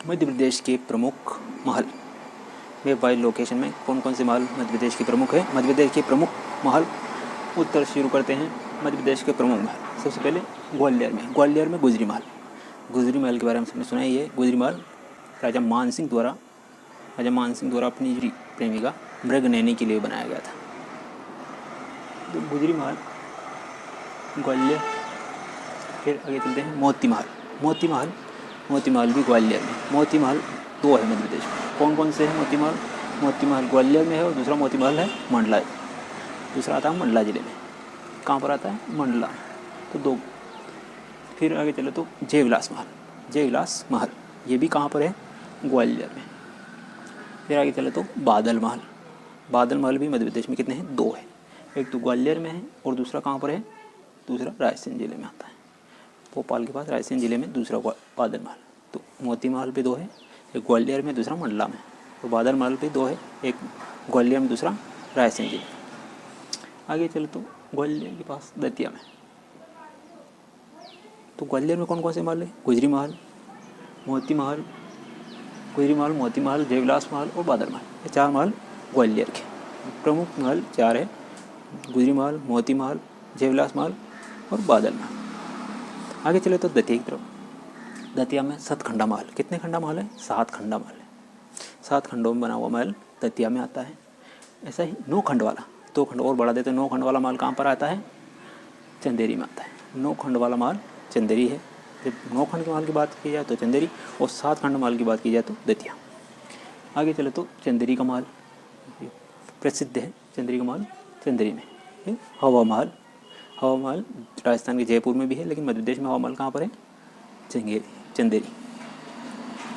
मध्य प्रदेश के प्रमुख महल वे while location में कौन कौन से महल मध्य प्रदेश के प्रमुख है। मध्य प्रदेश के प्रमुख महल, उत्तर शुरू करते हैं। मध्य प्रदेश के प्रमुख महल सबसे पहले ग्वालियर में गुजरी महल। गुजरी महल के बारे में हमने सुना ही है। गुजरी महल राजा मानसिंह द्वारा अपनी प्रेमिका मृगनयनी के लिए बनाया गया था। तो गुजरी महल ग्वालियर। फिर आगे चलते हैं मोती महल भी ग्वालियर में। मोती महल दो है मध्य प्रदेश में। कौन कौन से हैं मोती महल? मोती महल ग्वालियर में है और दूसरा मोती महल है मंडला। दूसरा आता है मंडला जिले में। कहाँ पर आता है? मंडला। तो दो। फिर आगे चले तो जय विलास महल ये भी कहाँ पर है? ग्वालियर में। फिर आगे चले तो बादल महल भी मध्य प्रदेश में कितने हैं? दो है। एक तो ग्वालियर में है और दूसरा कहाँ पर है? दूसरा रायसेन जिले में आता है। भोपाल के पास रायसेन जिले में दूसरा बादल महल। तो मोती महल भी दो है, एक ग्वालियर में दूसरा मंडला में। तो बादल महल भी दो है, एक ग्वालियर में दूसरा रायसेन जिले में। आगे चले तो ग्वालियर के पास दतिया में। तो ग्वालियर में कौन कौन से महल है? गुजरी महल, मोती महल, जय विलास महल और बादल महल। ये चार महल ग्वालियर के प्रमुख महल चार है। गुजरी महल, मोती महल, जय विलास महल और बादल महल। आगे चले तो दतिया की तरफ। दतिया में सतखंडा महल। कितने खंडा महल है? 7 खंडा महल है। 7 खंडों में बना हुआ महल दतिया में आता है। ऐसा ही 9 खंड वाला, 2 खंड और बढ़ा देते हैं। 9 खंड वाला महल कहाँ पर आता है? चंदेरी में आता है। 9 खंड वाला महल चंदेरी है। जब 9 खंड के महल की बात की जाए तो चंदेरी, और 7 खंड महल की बात की जाए तो दतिया। आगे चले तो चंदेरी का महल प्रसिद्ध है। चंदेरी का महल चंदेरी में। हवा महल राजस्थान के जयपुर में भी है, लेकिन मध्य प्रदेश में हवा महल कहाँ पर है? चंदेरी।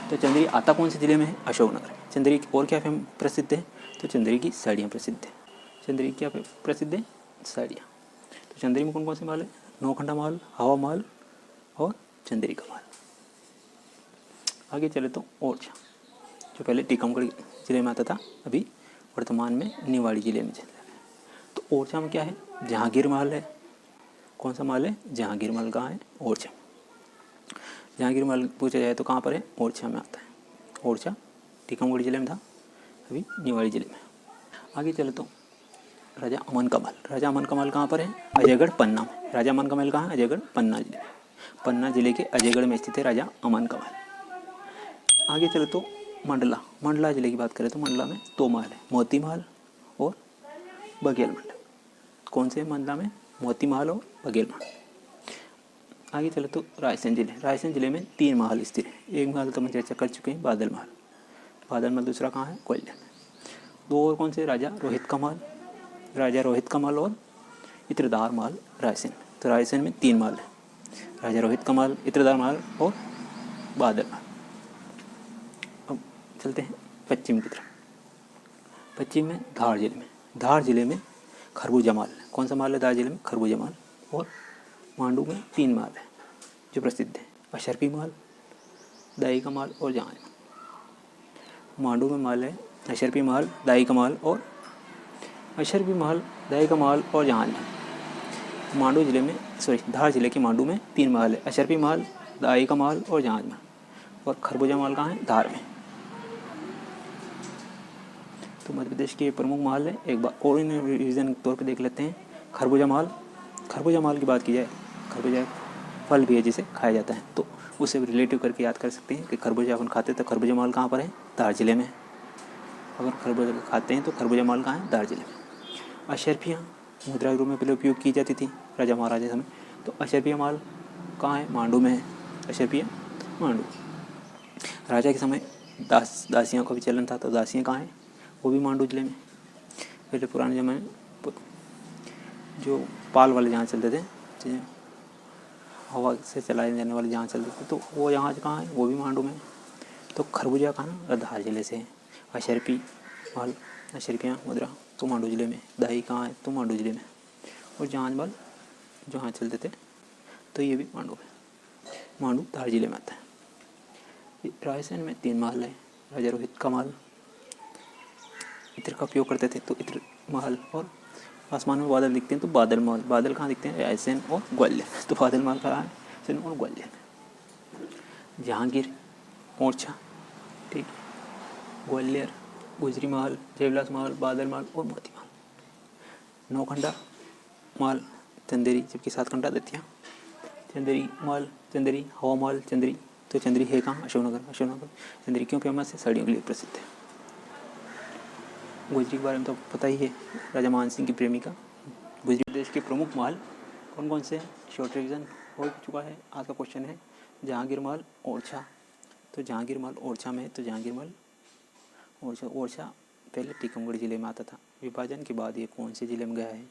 तो चंदेरी आता कौन से जिले में है? अशोकनगर। चंदेरी की और क्या प्रसिद्ध है? तो चंदेरी की साड़ियाँ प्रसिद्ध है। चंदेरी क्या प्रसिद्ध है? साड़ियाँ। तो चंदेरी में कौन कौन से महल है? 9 खंडा महल, हवा महल और चंदेरी का महल। आगे चले तो ओरछा, जो पहले टीकमगढ़ जिले में आता था, अभी वर्तमान में निवाड़ी जिले में चल रहा है। तो ओरछा में क्या है? जहांगीर महल है। कौन सा महल है? जहांगीर महल कहाँ है? ओरछा। जहांगीर महल पूछा जाए तो कहाँ पर है? ओरछा में आता है। ओरछा टीकमगढ़ जिले में था, अभी निवाड़ी जिले में। आगे चले तो राजा अमन का महल कहाँ पर है? अजयगढ़ पन्ना में। राजा अमन का महल कहाँ है? अजयगढ़ पन्ना जिले में। पन्ना जिले के अजयगढ़ में स्थित है राजा अमन का महल। आगे चले तो मंडला जिले की बात करें तो मंडला में 2 महल है, मोती महल और बघेल महल। कौन से मंडला में? मोती महल और बघेल महल। आगे चले तो रायसेन जिले में 3 महल स्थित है। एक महल तो हम चर्चा कर चुके हैं, बादल महल। दूसरा कहाँ है? ग्वालियर में। 2 और कौन से? राजा रोहित का महल और इत्रदार महल रायसेन में। तो रायसेन में 3 महल है, राजा रोहित का महल, इत्रदार महल और बादल महल। अब चलते हैं पश्चिम की तरफ। पश्चिम में धार जिले में खरबूजा महल। कौन सा महल है धार जिले में? खरबूजा महल। और मांडू में 3 महल है जो प्रसिद्ध है, अशरफी महल, दाई का महल और जहाज महल। मांडू में महल है अशरफी महल, दाई का महल और जहाज महल। मांडू जिले में धार जिले के मांडू में 3 महल है, अशरफी महल, दाई का महल और जहाज महल। और खरबूजा महल कहाँ है? धार में। तो मध्य प्रदेश के प्रमुख महल है। एक बार और इन रिवीजन के तौर पे देख लेते हैं। खरबूजा महल की बात की जाए, खरबूजा फल भी है जिसे खाया जाता है, तो उसे रिलेटिव करके याद कर सकते हैं कि खरबूजा अपन खाते हैं तो खरबूजा महल कहाँ पर है? धार जिले में। अगर खरबूजा खाते हैं तो खरबूजा महल कहाँ है? धार जिले में। अशरफियाँ मुद्रा के रूप में पहले उपयोग की जाती थी राजा महाराजा समय, तो अशरफिया महल कहाँ है? मांडू में है। अशरफिया मांडू। राजा के समय दासियों का भी चलन था, तो दासियाँ कहाँ हैं? वो भी मांडू जिले में। पहले पुराने ज़माने जो पाल वाले जहाज चलते थे, हवा से चलाए जाने वाले जहाज चलते थे, तो वो जहाज कहाँ है? वो भी मांडू में। तो खरबूजा कहाँ ना? धार जिले से है। अशरफी महल, अशरफियाँ मुद्रा तो मांडू जिले में। दाई कहाँ है? तो मांडू जिले में। और जहाज महल जहाँ चलते थे तो ये भी मांडू में। मांडू धार जिले में आता है। रायसेन में 3 महल है, राजा रोहित का महल, इत्र का उपयोग करते थे तो इत्र महल। और आसमान में बादल दिखते हैं तो बादल महल। बादल कहाँ दिखते हैं? रायसेन और ग्वालियर। तो बादल महल कहाँ है? रायसेन और ग्वालियर। जहांगीर, ओरछा ठीक है। ग्वालियर, गुजरी महल, जयविलास महल, बादल महल और मोती महल। नौखंडा महल चंदेरी, जबकि 7 खंडा दतिया। चंदेरी महल, चंदेरी हवा महल, चंदेरी, तो चंदेरी है कहाँ? अशोकनगर। अशोकनगर चंदेरी क्यों फेमस है? साड़ियों के लिए प्रसिद्ध है। गुजरी के बारे में तो पता ही है, राजा मान सिंह की प्रेमिका। गुजरी प्रदेश के प्रमुख महल कौन कौन से हैं? शॉर्ट रिवीजन हो चुका है। आज का क्वेश्चन है जहांगीर महल ओरछा। तो जहांगीर महल ओरछा में, तो जहांगीर महल ओरछा, ओरछा पहले टीकमगढ़ ज़िले में आता था, विभाजन के बाद ये कौन से ज़िले में गया है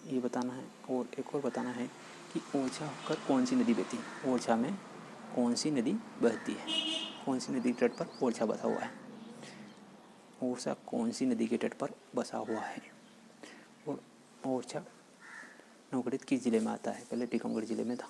ये बताना है। और एक और बताना है कि ओरछा होकर कौन सी नदी बहती है? ओरछा में कौन सी नदी बहती है? कौन सी नदी तट पर ओरछा बसा हुआ है? ओरछा कौन सी नदी के तट पर बसा हुआ है? और ओरछा नौगढ़ किस ज़िले में आता है? पहले टीकमगढ़ ज़िले में था।